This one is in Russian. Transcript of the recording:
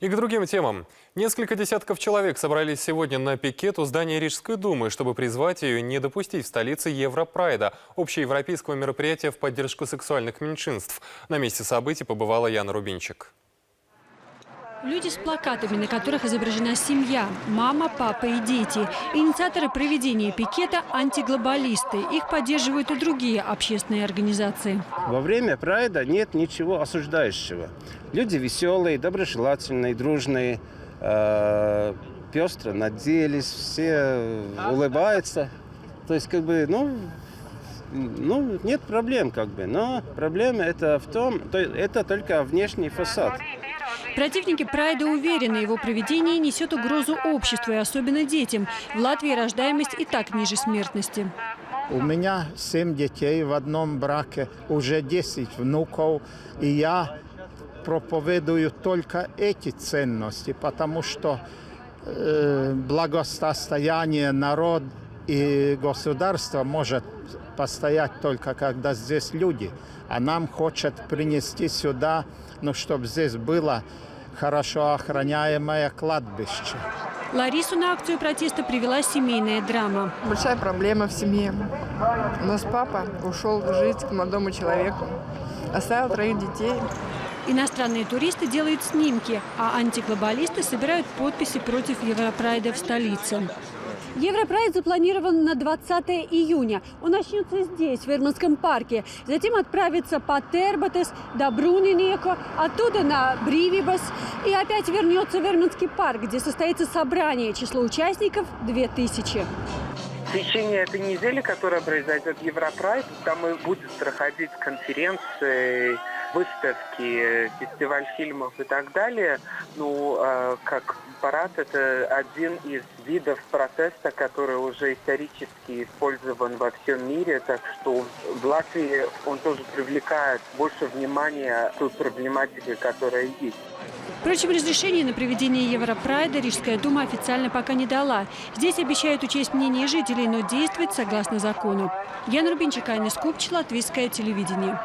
И к другим темам. Несколько десятков человек собрались сегодня на пикет у здания Рижской думы, чтобы призвать ее не допустить в столице Европрайда, общеевропейского мероприятия в поддержку сексуальных меньшинств. На месте событий побывала Яна Рубинчик. Люди с плакатами, на которых изображена семья – мама, папа и дети. Инициаторы проведения пикета – антиглобалисты. Их поддерживают и другие общественные организации. Во время прайда нет ничего осуждающего. Люди веселые, доброжелательные, дружные, пестро наделись, все улыбаются. То есть, нет проблем, Но проблема это в том, это только внешний фасад. Противники прайда уверены, его проведение несет угрозу обществу и особенно детям. В Латвии рождаемость и так ниже смертности. У меня 7 детей в одном браке, уже 10 внуков. И я проповедую только эти ценности, потому что благосостояние народа и государства может постоять только когда здесь люди. А нам хочет принести сюда, чтобы здесь было хорошо охраняемое кладбище. Ларису на акцию протеста привела семейная драма. Большая проблема в семье. У нас папа ушел жить к молодому человеку, оставил 3 детей. Иностранные туристы делают снимки, а антиглобалисты собирают подписи против Европрайда в столице. Европрайд запланирован на 20 июня. Он начнется здесь, в Верманском парке. Затем отправится по Терботес до Брунинеко, оттуда на Бривибас. И опять вернется в Верманский парк, где состоится собрание. Число участников – 2000. В течение этой недели, которая произойдет Европрайд, там и будут проходить конференции, выставки, фестиваль фильмов и так далее. Как парад – это один из видов протеста, который уже исторически использован во всем мире. Так что в Латвии он тоже привлекает больше внимания к той проблематике, которая есть. Впрочем, разрешение на проведение Европрайда Рижская дума официально пока не дала. Здесь обещают учесть мнение жителей, но действовать согласно закону. Яна Рубинчик, Айна Скупч, Латвийское телевидение.